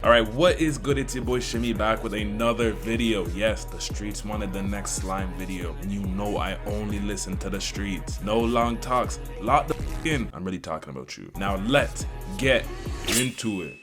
Alright, what is good? It's your boy Shimmy back with another video. Yes, the streets wanted the next slime video, and you know I only listen to the streets. No long talks, lock the in. I'm really talking about you. Now let's get into it.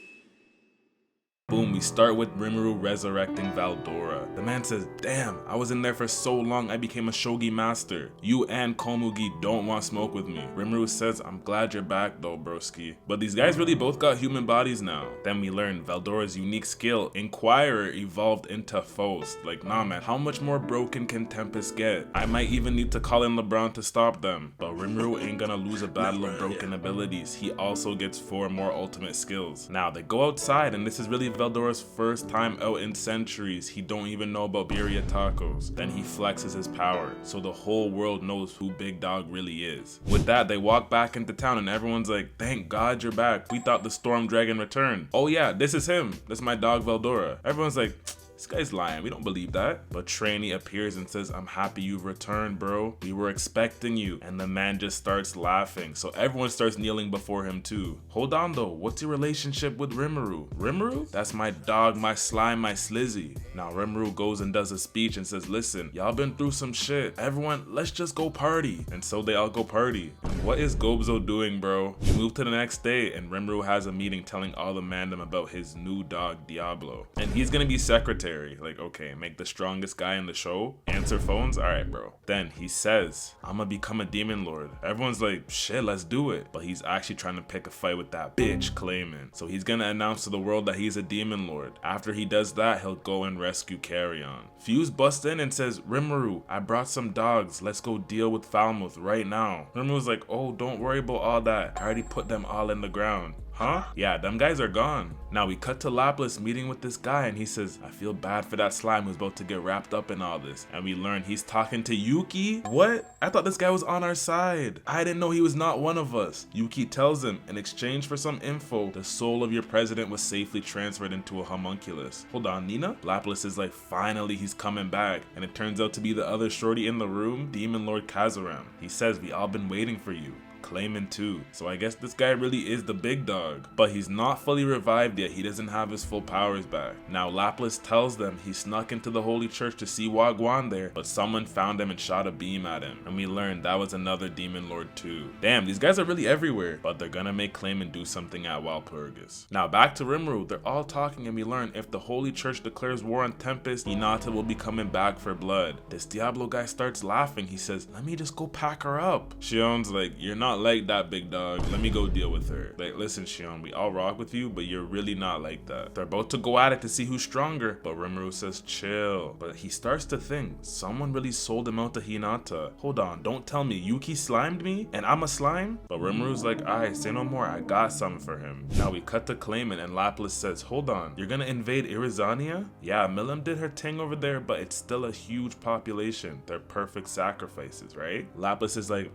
Boom, we start with Rimuru resurrecting Veldora. The man says, damn, I was in there for so long I became a shogi master. You and Komugi don't want smoke with me. Rimuru says, I'm glad you're back though, broski. But these guys really both got human bodies now. Then we learn Veldora's unique skill, Inquirer, evolved into Faust. Like, nah man, how much more broken can Tempest get? I might even need to call in LeBron to stop them. But Rimuru ain't gonna lose a battle of broken abilities. He also gets 4 more ultimate skills. Now they go outside, and this is really Veldora's first time out in centuries. He don't even know about birria tacos. Then he flexes his power, so the whole world knows who Big Dog really is. With that, they walk back into town and everyone's like, thank God you're back. We thought the Storm Dragon returned. Oh yeah, this is him. This is my dog Veldora. Everyone's like, this guy's lying, we don't believe that. But Trainee appears and says, I'm happy you've returned, bro. We were expecting you. And the man just starts laughing. So everyone starts kneeling before him too. Hold on though, what's your relationship with Rimuru? Rimuru? That's my dog, my slime, my slizzy. Now Rimuru goes and does a speech and says, listen, y'all been through some shit. Everyone, let's just go party. And so they all go party. And what is Gobzo doing, bro? We move to the next day and Rimuru has a meeting telling all the mandem about his new dog, Diabolo. And he's gonna be secretary. Like, okay, make the strongest guy in the show answer phones. All right, bro. Then he says, I'm gonna become a demon lord. Everyone's like, shit, let's do it. But he's actually trying to pick a fight with that bitch Clayman. So he's gonna announce to the world that he's a demon lord. After he does that, he'll go and rescue Carrion. Fuse busts in and says, Rimuru, I brought some dogs. Let's go deal with Falmouth right now. Rimuru's like, oh, don't worry about all that. I already put them all in the ground. Huh? Yeah, them guys are gone. Now we cut to Lapis meeting with this guy and he says, I feel bad for that slime who's about to get wrapped up in all this. And we learn he's talking to Yuki. What? I thought this guy was on our side. I didn't know he was not one of us. Yuki tells him, in exchange for some info, the soul of your president was safely transferred into a homunculus. Hold on, Nina? Lapis is like, finally he's coming back. And it turns out to be the other shorty in the room, Demon Lord Kazuram. He says, we all been waiting for you. Clayman too. So I guess this guy really is the big dog. But he's not fully revived yet. He doesn't have his full powers back. Now Lapis tells them he snuck into the holy church to see Wagwan there, but someone found him and shot a beam at him. And we learned that was another demon lord too. Damn, these guys are really everywhere. But they're gonna make Clayman do something at Walpurgis. Now back to Rimuru. They're all talking and we learn if the holy church declares war on Tempest, Hinata will be coming back for blood. This Diablo guy starts laughing. He says, let me just go pack her up. Shion's like, you're not like that, big dog. Let me go deal with her. Like, listen, Shion, we all rock with you, but you're really not like that. They're about to go at it to see who's stronger, but Rimuru says chill. But he starts to think, someone really sold him out to Hinata. Hold on, don't tell me Yuki slimed me and I'm a slime? But Rimuru's like, alright, say no more, I got something for him. Now we cut to Clayman and Lapis says, hold on, you're gonna invade Irizania? Yeah, Milim did her thing over there, but it's still a huge population. They're perfect sacrifices, right? Lapis is like,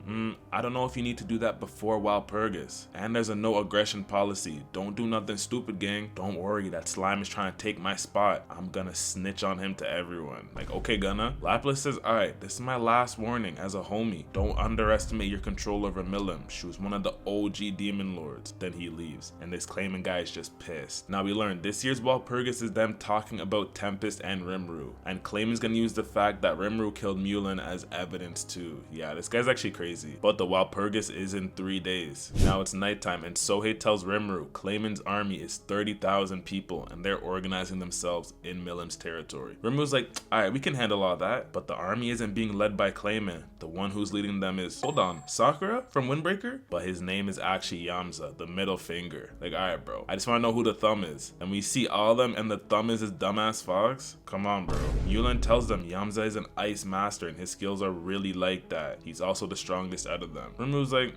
I don't know if you need to do that before Walpurgis. And there's a no aggression policy. Don't do nothing stupid, gang. Don't worry, that slime is trying to take my spot. I'm gonna snitch on him to everyone. Like, okay, gonna. Lapis says, alright, this is my last warning as a homie. Don't underestimate your control over Milim. She was one of the OG demon lords. Then he leaves. And this Clayman guy is just pissed. Now we learn this year's Walpurgis is them talking about Tempest and Rimuru. And Clayman's gonna use the fact that Rimuru killed Milim as evidence too. Yeah, this guy's actually crazy. But the Walpurgis is in 3 days. Now it's nighttime and Sohei tells Rimuru Clayman's army is 30,000 people and they're organizing themselves in Milim's territory. Rimuru's like, alright, we can handle all that, but the army isn't being led by Clayman. The one who's leading them is, hold on, Sakura from Windbreaker? But his name is actually Yamza, the middle finger. Like, alright bro, I just want to know who the thumb is. And we see all of them and the thumb is his dumbass fox? Come on bro. Yulin tells them Yamza is an ice master and his skills are really like that. He's also the strongest out of them. Rimuru's like,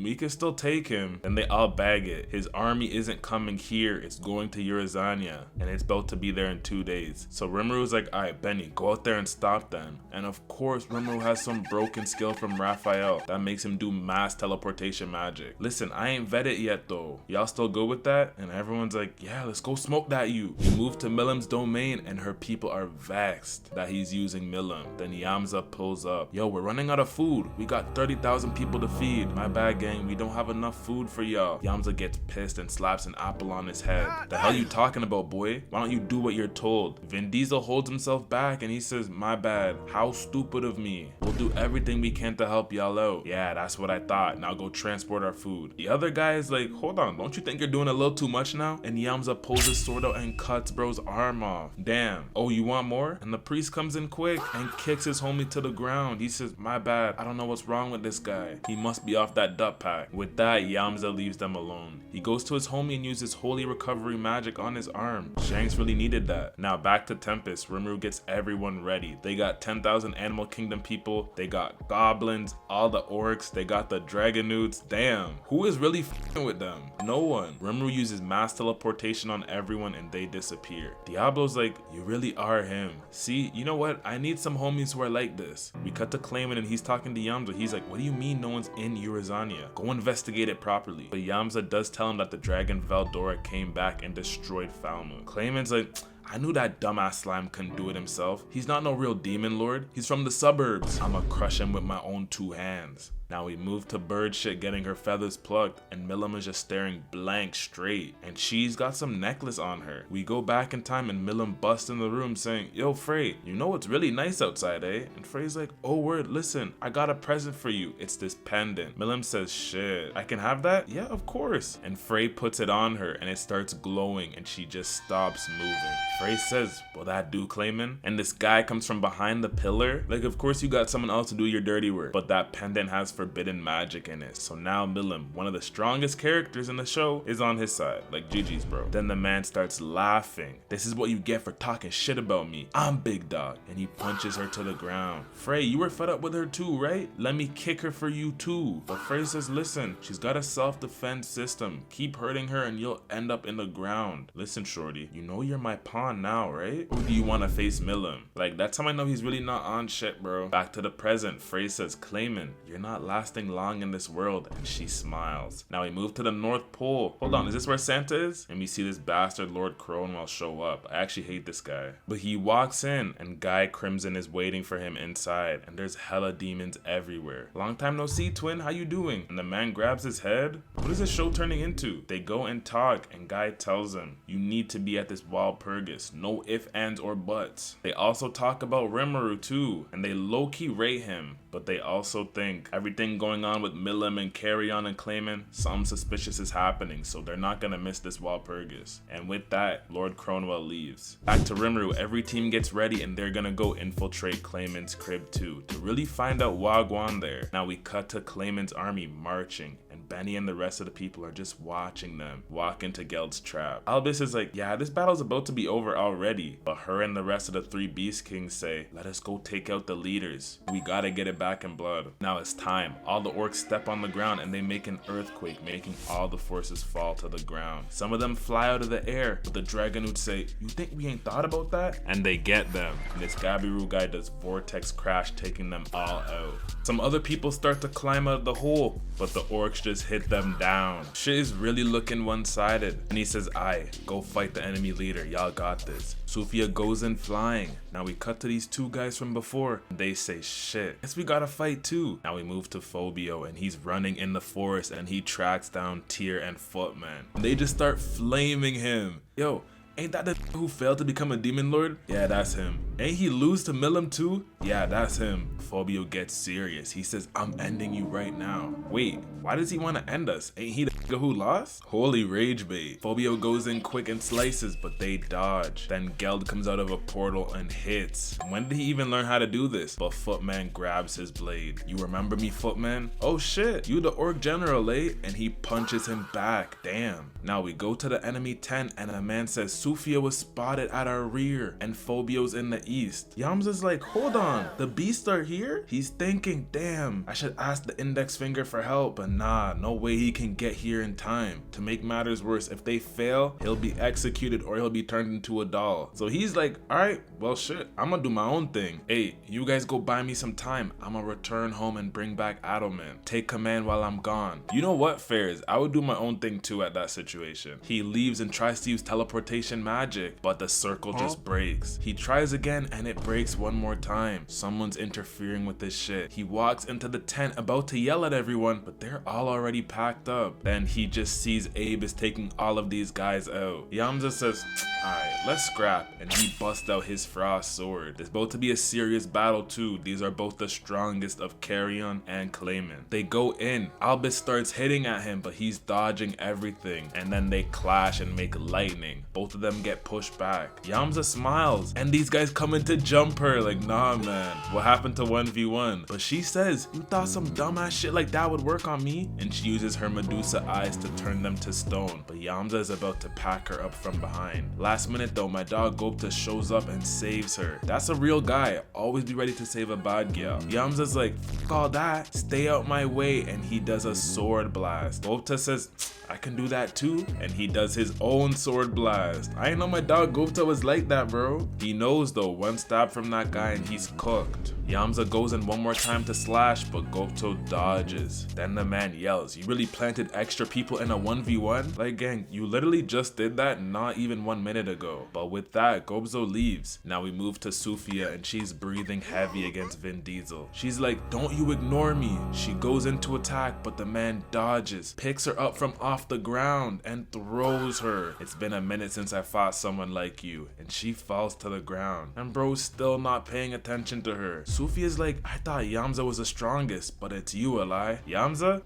we can still take him. And they all bag it. His army isn't coming here, it's going to Urizania, and it's about to be there in 2 days. So Rimuru's like, alright Benny, go out there and stop them. And of course Rimuru has some broken skill from Raphael that makes him do mass teleportation magic. Listen, I ain't vetted yet though. Y'all still good with that? And everyone's like, yeah, let's go smoke that you. We move to Milim's domain and her people are vexed that he's using Milim. Then Yamza pulls up. Yo, we're running out of food. We got 30,000 people to feed. My bad, gang, we don't have enough food for y'all. Yamza gets pissed and slaps an apple on his head. The hell you talking about, boy? Why don't you do what you're told? Vin Diesel holds himself back and he says, my bad, how stupid of me. We'll do everything we can to help y'all out. Yeah, that's what I thought. Now go transport our food. The other guy is like, hold on, don't you think you're doing a little too much now? And Yamza pulls his sword out and cuts bro's arm off. Damn. Oh, you want more? And the priest comes in quick and kicks his homie to the ground. He says, my bad, I don't know what's wrong with this guy. He must be off that dut pack. With that, Yamza leaves them alone. He goes to his homie and uses holy recovery magic on his arm. Shanks really needed that. Now back to Tempest. Rimuru gets everyone ready. They got 10,000 Animal Kingdom people. They got goblins, all the orcs. They got the dragonutes. Damn, who is really f***ing with them? No one. Rimuru uses mass teleportation on everyone and they disappear. Diablo's like, you really are him. See, you know what? I need some homies who are like this. We cut to Clayman and he's talking to Yamza. He's like, what do you mean no one's in Urizania? Go investigate it properly. But Yamza does tell him that the dragon Veldora came back and destroyed Falmouth. Clayman's like, I knew that dumbass slime couldn't do it himself. He's not no real demon lord. He's from the suburbs. I'ma crush him with my own 2 hands. Now we move to bird shit getting her feathers plucked and Milim is just staring blank straight and she's got some necklace on her. We go back in time and Milim busts in the room saying, yo Frey, you know it's really nice outside, eh? And Frey's like, oh word, listen, I got a present for you. It's this pendant. Milim says, shit, I can have that? Yeah, of course. And Frey puts it on her and it starts glowing and she just stops moving. Frey says, will that do, Clayman? And this guy comes from behind the pillar. Like, of course you got someone else to do your dirty work, but that pendant has forbidden magic in it. So now Milim, one of the strongest characters in the show, is on his side. Like GG's, bro. Then the man starts laughing. This is what you get for talking shit about me. I'm big dog. And he punches her to the ground. Frey, you were fed up with her too, right? Let me kick her for you too. But Frey says, listen, she's got a self-defense system. Keep hurting her and you'll end up in the ground. Listen, shorty, you know you're my pawn now, right? Or do you want to face Milim? Like, that's how I know he's really not on shit, bro. Back to the present. Frey says, Clayman, you're not lasting long in this world. And she smiles. Now we move to the North Pole. Hold on, is this where Santa is? And we see this bastard Lord Cromwell show up. I actually hate this guy. But he walks in and Guy Crimson is waiting for him inside. And there's hella demons everywhere. Long time no see, twin. How you doing? And the man grabs his head. What is this show turning into? They go and talk and Guy tells him, you need to be at this Walpurgis. No ifs, ands, or buts. They also talk about Rimuru too. And they low-key rate him. But they also think everything going on with Milim and Carrion and Clayman, something suspicious is happening, so they're not gonna miss this Walpurgis. And with that, Lord Cromwell leaves. Back to Rimuru, every team gets ready and they're gonna go infiltrate Clayman's crib too, to really find out Wagwan there. Now we cut to Clayman's army marching, and Benny and the rest of the people are just watching them walk into Geld's trap. Albis is like, yeah, this battle's about to be over already, but her and the rest of the 3 Beast Kings say, let us go take out the leaders. We gotta get it back in blood. Now it's time. All the orcs step on the ground and they make an earthquake, making all the forces fall to the ground. Some of them fly out of the air, but the Dragonutes say, you think we ain't thought about that? And they get them. And this Gabiru guy does vortex crash, taking them all out. Some other people start to climb out of the hole, but the orcs just hit them down. Shit is really looking one-sided. And he says, aye, go fight the enemy leader. Y'all got this. Sophia goes in flying. Now we cut to these 2 guys from before. They say, shit, guess we gotta fight too. Now we move to Phobio and he's running in the forest and he tracks down Tyr and Footman. And they just start flaming him. Yo, ain't that the who failed to become a demon lord? Yeah, that's him. Ain't he lose to Milim too? Yeah, that's him. Phobio gets serious. He says, I'm ending you right now. Wait, why does he want to end us? Ain't he the who lost? Holy rage bait. Phobio goes in quick and slices, but they dodge. Then Geld comes out of a portal and hits. When did he even learn how to do this? But Footman grabs his blade. You remember me, Footman? Oh shit, you the orc general, eh? And he punches him back. Damn. Now we go to the enemy tent and a man says Sufia was spotted at our rear and Phobio's in the east. Yamza's like, hold on, the beasts are here? He's thinking, damn, I should ask the index finger for help, but nah, no way he can get here in time. To make matters worse, if they fail, he'll be executed or he'll be turned into a doll. So he's like, alright, well shit, I'm gonna do my own thing. Hey, you guys go buy me some time. I'm gonna return home and bring back Adelman. Take command while I'm gone. You know what, Fairs? I would do my own thing too at that situation. He leaves and tries to use teleportation infiltration magic, but the circle just breaks. He tries again and it breaks one more time. Someone's interfering with this shit. He walks into the tent about to yell at everyone, but they're all already packed up. Then he just sees Abe is taking all of these guys out. Yamza says, alright, let's scrap, and he busts out his frost sword. There's about to be a serious battle too. These are both the strongest of Carrion and Clayman. They go in. Albis starts hitting at him, but he's dodging everything, and then they clash and make lightning. Both of them get pushed back. Yamza smiles, and these guys come in to jump her like, nah man, what happened to 1v1? But she says, you thought some dumbass shit like that would work on me? And she uses her Medusa eyes to turn them to stone, but Yamza is about to pack her up from behind. Last minute though, my dog Gopta shows up and saves her. That's a real guy, always be ready to save a bad gal. Yamza's like, fuck all that, stay out my way, and he does a sword blast. Gopta says, I can do that too, and he does his own sword blast. I didn't know my dog Gopta was like that, bro. He knows though, one stab from that guy and he's cooked. Yamza goes in one more time to slash, but Gopto dodges. Then the man yells, you really planted extra people in a 1v1? Like gang, you literally just did that not even 1 minute ago. But with that, Gobzo leaves. Now we move to Sufia and she's breathing heavy against Vin Diesel. She's like, don't you ignore me. She goes into attack, but the man dodges, picks her up from off the ground and throws her. It's been a minute since I fought someone like you, and she falls to the ground. And bro's still not paying attention to her. Sufia's like, I thought Yamza was the strongest, but it's you, Eli. Yamza?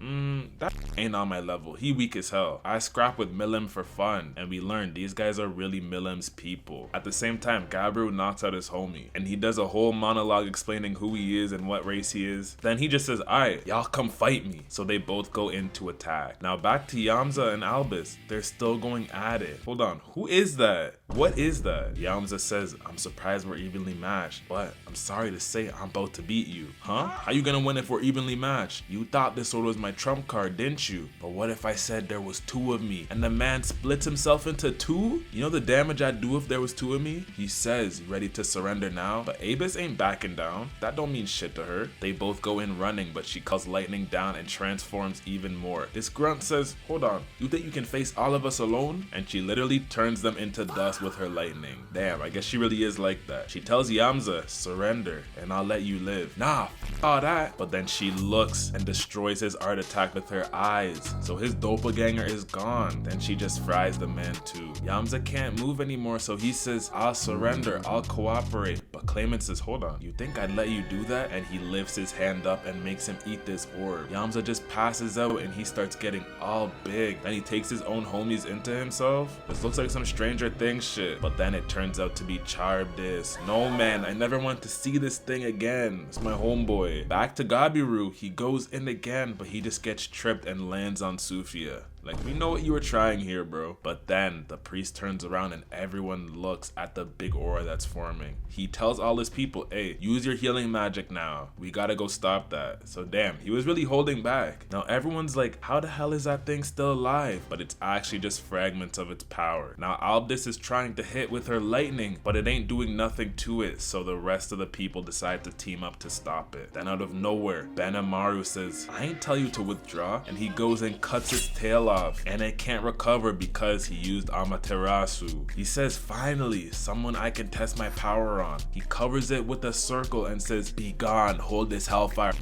That ain't on my level. He weak as hell. I scrap with Milim for fun, and we learned these guys are really Milim's people. At the same time, Gabriel knocks out his homie, and he does a whole monologue explaining who he is and what race he is. Then he just says, alright, y'all come fight me. So they both go into attack. Now back to Yamza and Albis. They're still going at it. Hold on, who is that? What is that? Yamza says, I'm surprised we're evenly matched, but I'm sorry to say I'm about to beat you. Huh? How you gonna win if we're evenly matched? You thought this sword was my trump card, didn't you? But what if I said there was two of me and the man splits himself into two? You know the damage I'd do if there was two of me? He says, ready to surrender now, but Abis ain't backing down. That don't mean shit to her. They both go in running, but she calls lightning down and transforms even more. This grunt says, hold on, you think you can face all of us alone? And she literally turns them into dust with her lightning. Damn, I guess she really is like that. She tells Yamza, surrender and I'll let you live. Nah, all that. But then she looks and destroys his art attack with her eyes. So his doppelganger is gone. Then she just fries the man too. Yamza can't move anymore, so he says, I'll surrender, I'll cooperate. But Clayman says, hold on, you think I'd let you do that? And he lifts his hand up and makes him eat this orb. Yamza just passes out and he starts getting all big. Then he takes his own homies into himself. This looks like some Stranger Things shit. But then it turns out to be Charybdis. No man, I never want to see this thing again. It's my homeboy. Back to Gabiru, he goes in again, but he just gets tripped and lands on Sufia. Like, we know what you were trying here, bro. But then the priest turns around and everyone looks at the big aura that's forming. He tells all his people, hey, use your healing magic now. We gotta go stop that. So damn, he was really holding back. Now everyone's like, how the hell is that thing still alive? But it's actually just fragments of its power. Now Albis is trying to hit with her lightning, but it ain't doing nothing to it. So the rest of the people decide to team up to stop it. Then out of nowhere, Benimaru says, I ain't tell you to withdraw. And he goes and cuts its tail off. And it can't recover because he used Amaterasu. He says, finally, someone I can test my power on. He covers it with a circle and says, be gone, hold this hellfire.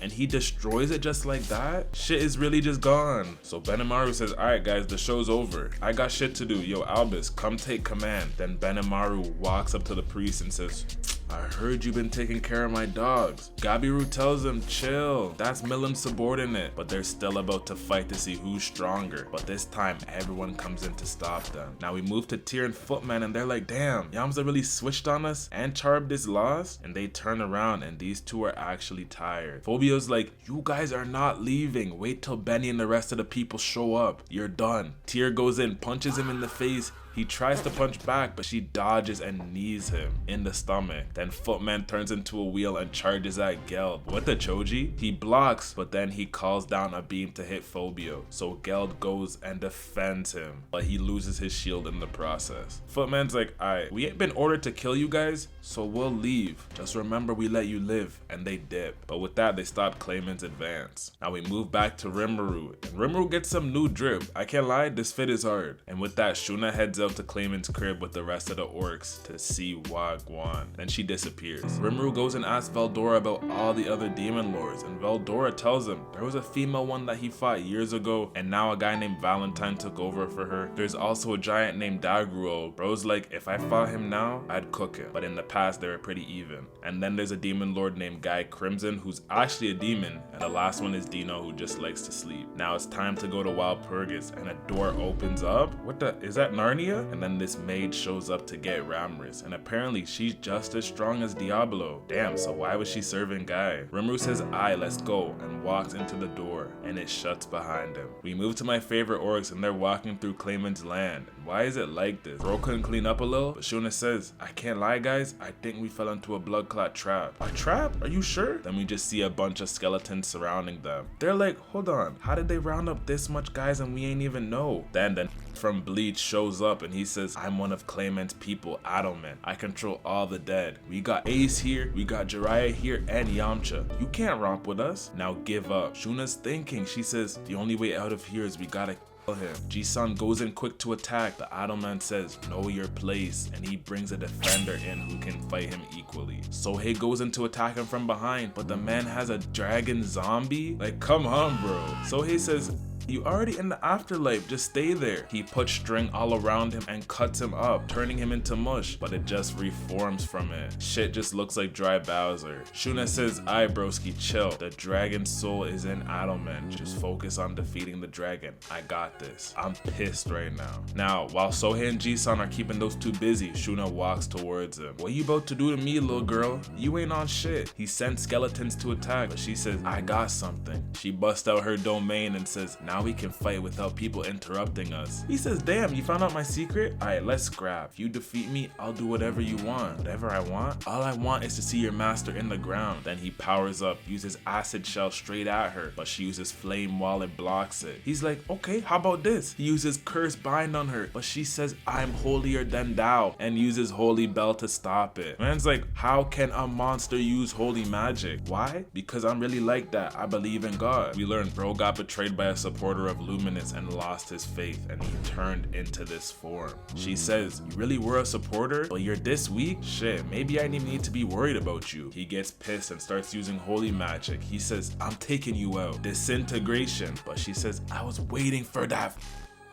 And he destroys it just like that. Shit is really just gone. So Benimaru says, alright guys, the show's over. I got shit to do. Yo, Albis, come take command. Then Benimaru walks up to the priest and says, I heard you've been taking care of my dogs. Gabiru tells him, chill, that's Milim's subordinate. But they're still about to fight to see who's stronger. But this time, everyone comes in to stop them. Now we move to Tyr and Footman and they're like, damn, Yamza really switched on us and Charybdis lost? And they turn around and these two are actually tired. Phobio's like, you guys are not leaving. Wait till Benny and the rest of the people show up. You're done. Tyr goes in, punches him in the face. He tries to punch back, but she dodges and knees him in the stomach. Then Footman turns into a wheel and charges at Geld. What the Choji? He blocks, but then he calls down a beam to hit Phobio. So Geld goes and defends him, but he loses his shield in the process. Footman's like, alright, we ain't been ordered to kill you guys, so we'll leave. Just remember we let you live, and they dip. But with that, they stop Clayman's advance. Now we move back to Rimuru, and Rimuru gets some new drip. I can't lie, this fit is hard. And with that, Shuna heads out up to Clayman's crib with the rest of the orcs to see Wagwan. Then she disappears. Rimuru goes and asks Veldora about all the other demon lords, and Veldora tells him there was a female one that he fought years ago, and now a guy named Valentine took over for her. There's also a giant named Dagruel. Bro's like, if I fought him now, I'd cook him, but in the past they were pretty even. And then there's a demon lord named Guy Crimson, who's actually a demon, and the last one is Dino, who just likes to sleep. Now it's time to go to Walpurgis, and a door opens up. What the, is that Narnia? And then this maid shows up to get Ramris, and apparently she's just as strong as Diabolo. Damn, so why was she serving Guy? Rimuru says, aye, let's go, and walks into the door, and it shuts behind him. We move to my favorite orcs, and they're walking through Clayman's land. Why is it like this? Bro couldn't clean up a little, but Shuna says, I can't lie guys, I think we fell into a blood clot trap. A trap? Are you sure? Then we just see a bunch of skeletons surrounding them. They're like, hold on, how did they round up this much guys and we ain't even know? Then from Bleach shows up and he says, I'm one of Clayman's people, Adelman. I control all the dead. We got Ace here, we got Jiraiya here, and Yamcha. You can't romp with us. Now give up. Shuna's thinking. She says, the only way out of here is we gotta kill him. Ji-san goes in quick to attack. The Adelman says, know your place, and he brings a defender in who can fight him equally. Sohei goes in to attack him from behind, but the man has a dragon zombie? Like, come on, bro. Sohei says, you already in the afterlife, just stay there. He puts string all around him and cuts him up, turning him into mush, but it just reforms from it. Shit just looks like dry Bowser. Shuna says, aye broski, chill. The dragon soul is in Adelman. Just focus on defeating the dragon. I got this. I'm pissed right now. Now, while Sohei and Ji-san are keeping those two busy, Shuna walks towards him. What you about to do to me, little girl? You ain't on shit. He sends skeletons to attack, but she says, I got something. She busts out her domain and says, now we can fight without people interrupting us. He says, damn, you found out my secret? Alright, let's scrap. If you defeat me, I'll do whatever you want. Whatever I want? All I want is to see your master in the ground. Then he powers up, uses acid shell straight at her, but she uses flame wall and blocks it. He's like, okay, how about this? He uses curse bind on her, but she says, I'm holier than thou, and uses holy bell to stop it. Man's like, how can a monster use holy magic? Why? Because I'm really like that. I believe in God. We learn bro got betrayed by a supporter of Luminous and lost his faith, and he turned into this form. She says, you really were a supporter, but you're this weak? Shit, maybe I didn't even need to be worried about you. He gets pissed and starts using holy magic. He says, I'm taking you out. Disintegration. But she says, I was waiting for that.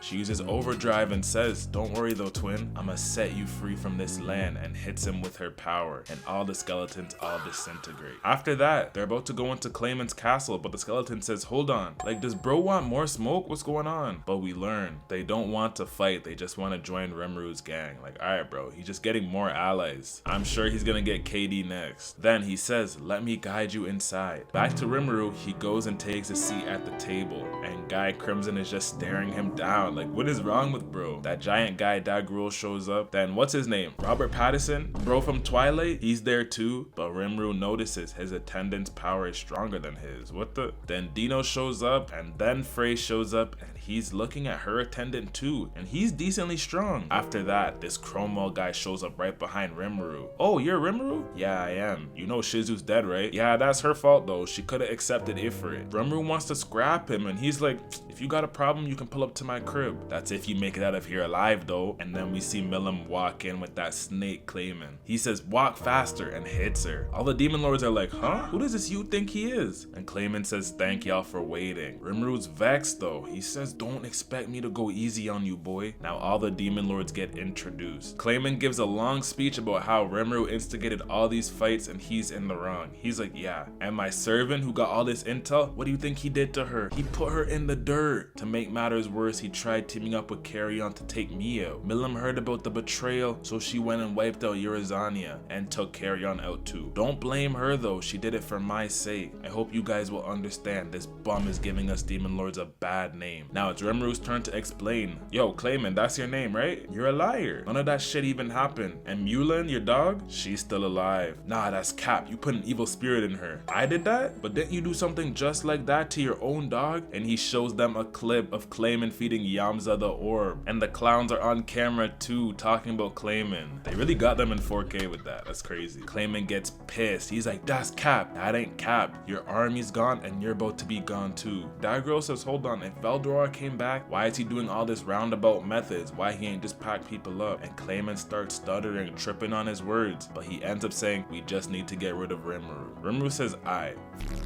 She uses overdrive and says, don't worry though twin, I'ma set you free from this land, and hits him with her power, and all the skeletons all disintegrate. After that, they're about to go into Clayman's castle, but the skeleton says, hold on, like does bro want more smoke? What's going on? But we learn, they don't want to fight, they just want to join Rimuru's gang. Like, alright bro, he's just getting more allies. I'm sure he's gonna get KD next. Then he says, let me guide you inside. Back to Rimuru, he goes and takes a seat at the table, and Guy Crimson is just staring him down. Like, what is wrong with bro? That giant guy Dagruel shows up. Then what's his name? Robert Pattinson? Bro from Twilight? He's there too. But Rimuru notices his attendant's power is stronger than his. What the? Then Dino shows up, and then Frey shows up, and he's looking at her attendant too, and he's decently strong. After that, this Cromwell guy shows up right behind Rimuru. Oh, you're Rimuru? Yeah, I am. You know Shizu's dead, right? Yeah, that's her fault though. She could have accepted Ifrit. Rimuru wants to scrap him, and he's like, if you got a problem, you can pull up to my crib. That's if you make it out of here alive though. And then we see Milim walk in with that snake Clayman. He says, walk faster, and hits her. All the demon lords are like, huh? Who does this you think he is? And Clayman says, thank y'all for waiting. Rimuru's vexed though. He says, don't expect me to go easy on you, boy. Now all the demon lords get introduced. Clayman gives a long speech about how Rimuru instigated all these fights and he's in the wrong. He's like, yeah, and my servant who got all this intel, what do you think he did to her? He put her in the dirt. To make matters worse, he tried teaming up with Carrion to take me out. Milim heard about the betrayal, so she went and wiped out Urizania and took Carrion out too. Don't blame her though, she did it for my sake. I hope you guys will understand this bum is giving us demon lords a bad name. Now it's Rimuru's turn to explain. Yo, Clayman, that's your name, right? You're a liar. None of that shit even happened. And Mulan, your dog? She's still alive. Nah, that's cap. You put an evil spirit in her. I did that? But didn't you do something just like that to your own dog? And he shows them a clip of Clayman feeding Yamza the orb. And the clowns are on camera too, talking about Clayman. They really got them in 4K with that. That's crazy. Clayman gets pissed. He's like, that's cap. That ain't cap. Your army's gone and you're about to be gone too. That girl says, hold on, if Veldora came back, why is he doing all this roundabout methods? Why he ain't just pack people up? And Clayman starts stuttering, tripping on his words, but he ends up saying, we just need to get rid of Rimuru. Rimuru says, aight.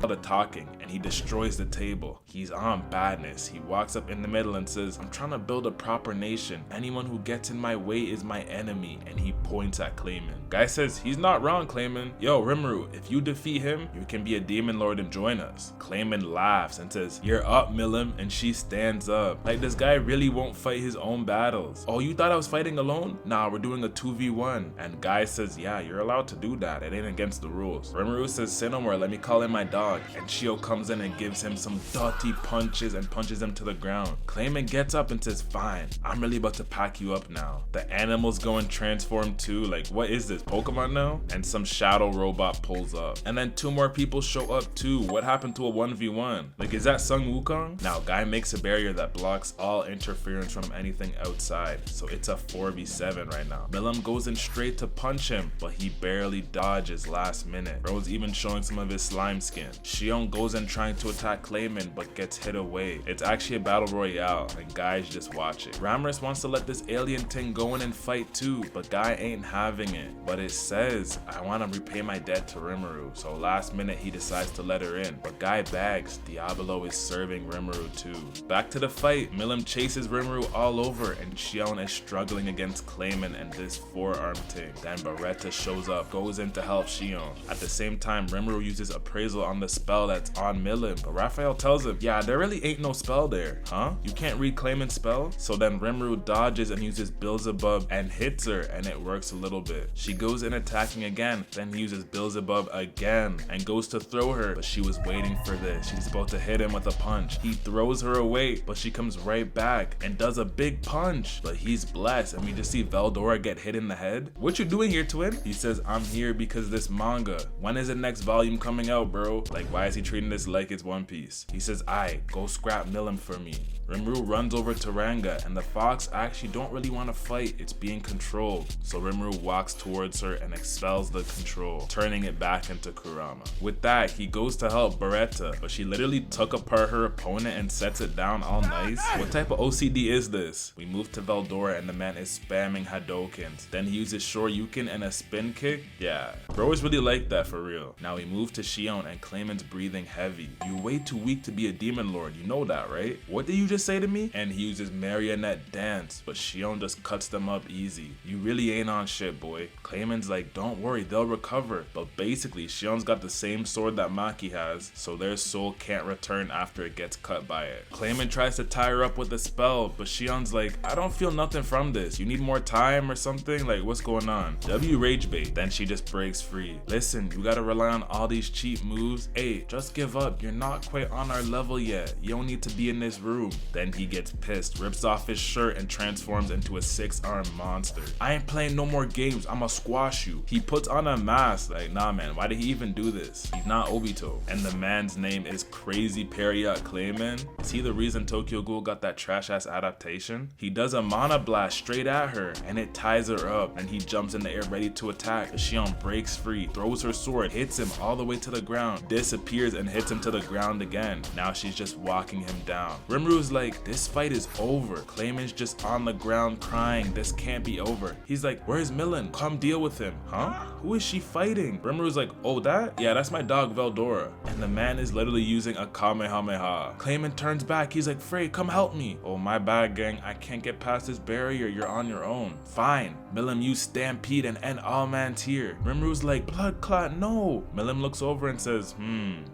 All the talking, and he destroys the table. He's on badness. He walks up in the middle and says, I'm trying to build a proper nation. Anyone who gets in my way is my enemy. And he points at Clayman. Guy says, he's not wrong, Clayman. Yo, Rimuru, if you defeat him, you can be a demon lord and join us. Clayman laughs and says, you're up, Milim, and she stands up. Like, this guy really won't fight his own battles. Oh, you thought I was fighting alone? Nah, we're doing a 2v1. And Guy says, yeah, you're allowed to do that. It ain't against the rules. Rimuru says, say no more, let me call in my dog. And Shion comes in and gives him some dirty punches and punches him to the ground. Clayman gets up and says, fine, I'm really about to pack you up now. The animals go and transform too. Like, what is this, Pokemon now? And some shadow robot pulls up. And then 2 more people show up too. What happened to a 1v1? Like, is that Sung Wukong? Now, Guy makes a barrier that blocks all interference from anything outside. So it's a 4v7 right now. Milim goes in straight to punch him, but he barely dodges last minute. Bro's even showing some of his slime skin. Shion goes in trying to attack Clayman, but gets hit away. It's actually a battle royale, and Guy's just watching. Ramrus wants to let this alien thing go in and fight too, but Guy ain't having it. But it says, I want to repay my debt to Rimuru, so last minute he decides to let her in. But Guy begs. Diabolo is serving Rimuru too. Back to the fight. Milim chases Rimuru all over, and Shion is struggling against Clayman and this forearm thing. Then Beretta shows up, goes in to help Shion. At the same time, Rimuru uses appraisal on the spell that's on Milim, but Raphael tells him, yeah, there really ain't no spell there. Huh? You can't read Clayman's spell? So then Rimuru dodges and uses Beelzebub and hits her, and it works a little bit. She goes in attacking again, then he uses Beelzebub again and goes to throw her, but she was waiting for this. She's about to hit him with a punch. He throws her away, but she comes right back and does a big punch, but he's blessed, and we just see Veldora get hit in the head. What you doing here, twin? He says, I'm here because this manga. When is the next volume coming out, bro? Like, why is he treating this like it's One Piece? He says, aight, go scrap Milim for me. Rimuru runs over to Ranga, and the fox actually don't really want to fight. It's being controlled. So Rimuru walks towards her and expels the control, turning it back into Kurama. With that, he goes to help Beretta, but she literally took apart her opponent and sets it down all nice. What type of OCD is this? We move to Veldora, and the man is spamming Hadokens. Then he uses Shoryuken and a spin kick. Yeah, bro is really like that for real. Now we move to Shion, and Clayman's breathing heavy. You're way too weak to be a demon lord, you know that, right? What did you just say to me? And he uses marionette dance, but Shion just cuts them up easy. You really ain't on shit, boy. Clayman's like, don't worry, they'll recover. But basically, Shion's got the same sword that Maki has, so their soul can't return after it gets cut by it. Clayman tries to tie her up with a spell, but Shion's like, I don't feel nothing from this. You need more time or something? Like, what's going on? W rage bait. Then she just breaks free. Listen, you gotta rely on all these cheap moves. Hey, just give up. You're not quite on our level yet. You don't need to be in this room. Then he gets pissed, rips off his shirt, and transforms into a 6-armed monster. I ain't playing no more games. I'ma squash you. He puts on a mask. Like, nah, man, why did he even do this? He's not Obito. And the man's name is Crazy Period Clayman. Is he the reason Tokyo Ghoul got that trash-ass adaptation? He does a mana blast straight at her, and it ties her up, and he jumps in the air ready to attack. Shion breaks free, throws her sword, hits him all the way to the ground, disappears and hits him to the ground again. Now she's just walking him down. Rimuru's like, this fight is over. Clayman's just on the ground crying. This can't be over. He's like, where's Milim? Come deal with him. Huh? Who is she fighting? Rimuru's like, oh, that? Yeah, that's my dog Veldora. And the man is literally using a Kamehameha. Clayman turns back. He's like, Frey, come help me. Oh, my bad, gang. I can't get past this barrier. You're on your own. Fine. Milim use Stampede and end all man's here. Rimuru's like, blood clot, no. Milim looks over and says,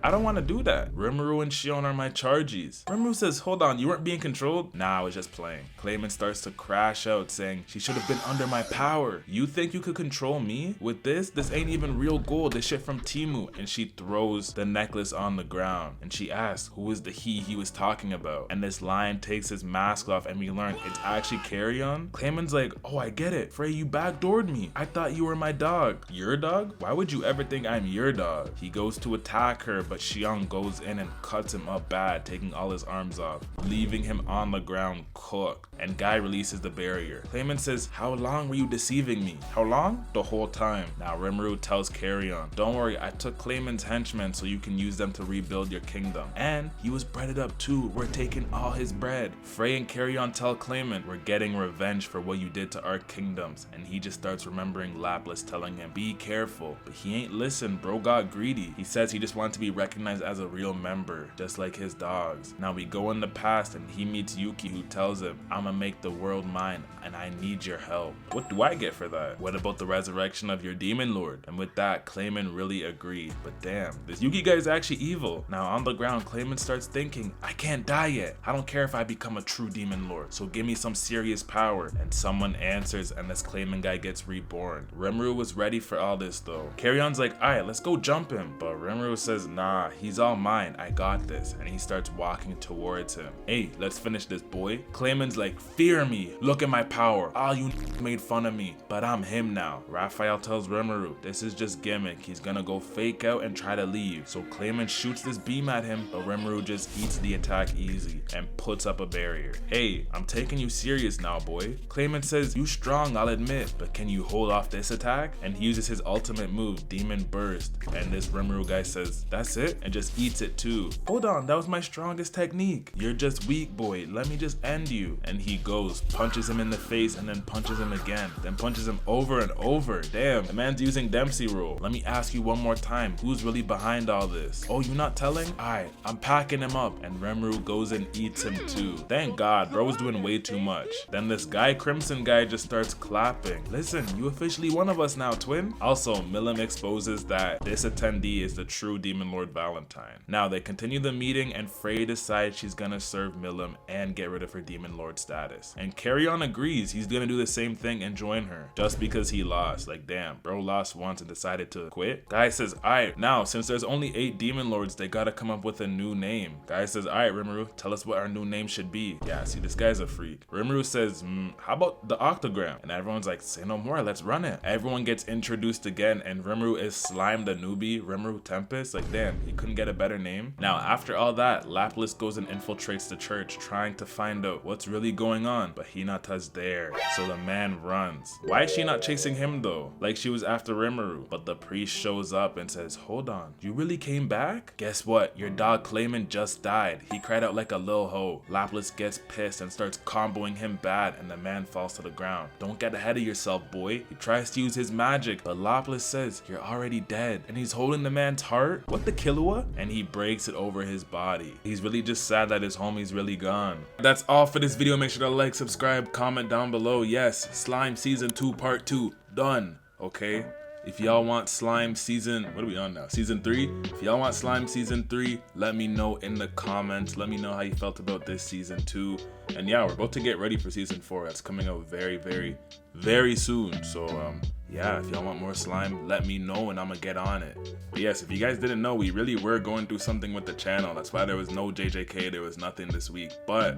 I don't want to do that. Rimuru and Shion are my charges. Rimuru says, hold on, you weren't being controlled? Nah, I was just playing. Clayman starts to crash out saying, she should have been under my power. You think you could control me? With this? This ain't even real gold. This shit from Timu. And she throws the necklace on the ground. And she asks, who is the he was talking about? And this lion takes his mask off and we learn it's actually Carrion. Clayman's like, oh, I get it. Frey Ray, you backdoored me. I thought you were my dog. Your dog? Why would you ever think I'm your dog? He goes to attack her, but Shion goes in and cuts him up bad, taking all his arms off, leaving him on the ground cooked. And Guy releases the barrier. Clayman says, how long were you deceiving me? How long? The whole time. Now Rimuru tells Carrion, don't worry, I took Clayman's henchmen so you can use them to rebuild your kingdom. And he was breaded up too. We're taking all his bread. Frey and Carrion tell Clayman, we're getting revenge for what you did to our kingdoms. And he just starts remembering Lapis telling him, be careful. But he ain't listen, bro got greedy. He says he just wanted to be recognized as a real member, just like his dogs. Now we go in the past and he meets Yuki, who tells him, I'ma make the world mine and I need your help. What do I get for that? What about the resurrection of your demon lord? And with that, Clayman really agreed. But damn, this Yuki guy is actually evil. Now on the ground, Clayman starts thinking, I can't die yet. I don't care if I become a true demon lord, so give me some serious power. And someone answers and this Clayman guy gets reborn. Rimuru was ready for all this though. Carrion's like, alright, let's go jump him. But Rimuru says, nah, he's all mine. I got this. And he starts walking towards him. Hey, let's finish this, boy. Clayman's like, fear me. Look at my power. All you made fun of me, but I'm him now. Raphael tells Rimuru, this is just gimmick. He's gonna go fake out and try to leave. So Clayman shoots this beam at him, but Rimuru just eats the attack easy and puts up a barrier. Hey, I'm taking you serious now, boy. Clayman says, you strong, I'll admit, but can you hold off this attack? And he uses his ultimate move, Demon Burst. And this Rimuru guy says, that's it? And just eats it too. Hold on, that was my strongest technique. You're just weak, boy. Let me just end you. And he goes, punches him in the face, and then punches him again. Then punches him over and over. Damn, the man's using Dempsey roll. Let me ask you one more time, who's really behind all this? Oh, you not telling? Alright, I'm packing him up. And Rimuru goes and eats him too. Thank God, bro was doing way too much. Then this guy, Crimson guy, just starts clapping. Listen, you officially one of us now, twin. Also, Milim exposes that this attendee is the true Demon Lord Valentine. Now, they continue the meeting and Frey decides she's gonna serve Milim and get rid of her Demon Lord status. And Carrion agrees he's gonna do the same thing and join her, just because he lost. Like, damn, bro lost once and decided to quit. Guy says, alright, now, since there's only 8 Demon Lords, they gotta come up with a new name. Guy says, alright, Rimuru, tell us what our new name should be. Yeah, see, this guy's a freak. Rimuru says, how about the Octagram? And everyone's like, say no more, let's run it. Everyone gets introduced again, and Rimuru is Slime the newbie, Rimuru Tempest. Like, damn, he couldn't get a better name. Now, after all that, Lapis goes and infiltrates the church, trying to find out what's really going on, but Hinata's there, so the man runs. Why is she not chasing him though? Like she was after Rimuru. But the priest shows up and says, hold on, you really came back? Guess what? Your dog Clayman just died. He cried out like a lil hoe. Lapis gets pissed and starts comboing him bad, and the man falls to the ground. Don't get ahead of yourself, boy. He tries to use his magic, but Lapis says, you're already dead. And he's holding the man's heart? What the Killua? And he breaks it over his body. He's really just sad that his homie's really gone. That's all for this video. Make sure to like, subscribe, comment down below. Yes, Slime Season 2 Part 2. Done. Okay? If y'all want Slime Season, what are we on now? Season 3? If y'all want Slime Season 3, let me know in the comments. Let me know how you felt about this Season 2. And yeah, we're about to get ready for Season 4. That's coming out very, very, very soon. So, yeah, if y'all want more slime, let me know and I'm gonna get on it. But yes, if you guys didn't know, we really were going through something with the channel. That's why there was no JJK, there was nothing this week. But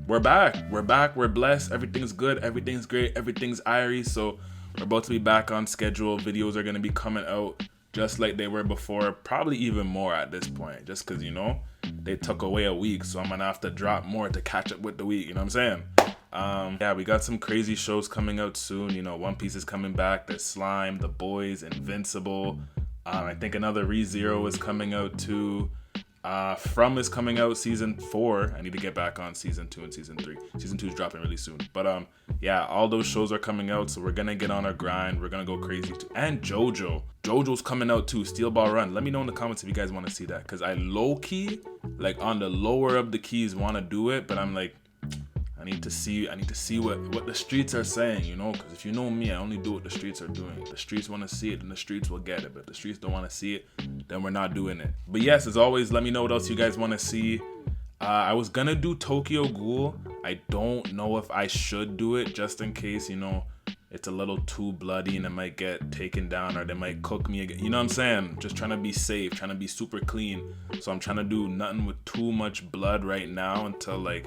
we're back, we're blessed, everything's good, everything's great, everything's irie. So we're about to be back on schedule. Videos are gonna be coming out just like they were before, probably even more at this point, just cause you know, they took away a week, so I'm gonna have to drop more to catch up with the week, you know what I'm saying? Yeah, we got some crazy shows coming out soon. You know, One Piece is coming back. There's Slime, The Boys, Invincible. I think another ReZero is coming out too. From is coming out Season 4. I need to get back on Season 2 and Season 3. Season 2 is dropping really soon. But yeah, all those shows are coming out, so we're gonna get on our grind. We're gonna go crazy too. And JoJo's coming out too. Steel Ball Run. Let me know in the comments if you guys want to see that, because I low-key, like on the lower of the keys, want to do it, but I'm like, I need to see what the streets are saying, you know, because if you know me, I only do what the streets are doing. If the streets want to see it, then the streets will get it. But if the streets don't want to see it, then we're not doing it. But yes, as always, let me know what else you guys want to see. I was gonna do Tokyo Ghoul. I don't know if I should do it, just in case, you know, it's a little too bloody and it might get taken down or they might cook me again. You know what I'm saying? Just trying to be safe, trying to be super clean. So I'm trying to do nothing with too much blood right now until like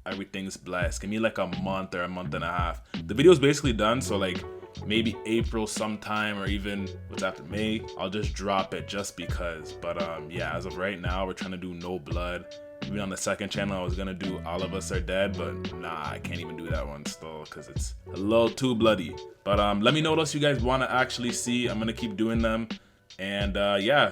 everything's blessed. Give me like a month or a month and a half. The video's basically done, so like maybe April sometime, or even what's after May, I'll just drop it just because. But yeah, as of right now, we're trying to do no blood. Even on the second channel, I was gonna do All of Us Are Dead, but nah, I can't even do that one still because it's a little too bloody. But let me know what else you guys want to actually see. I'm gonna keep doing them. And yeah,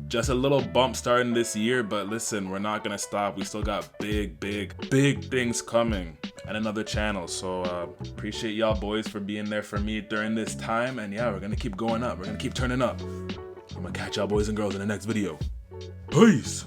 just a little bump starting this year, but listen, we're not gonna stop. We still got big things coming and another channel. So appreciate y'all boys for being there for me during this time. And yeah, we're gonna keep going up. We're gonna keep turning up. I'm gonna catch y'all boys and girls in the next video. Peace.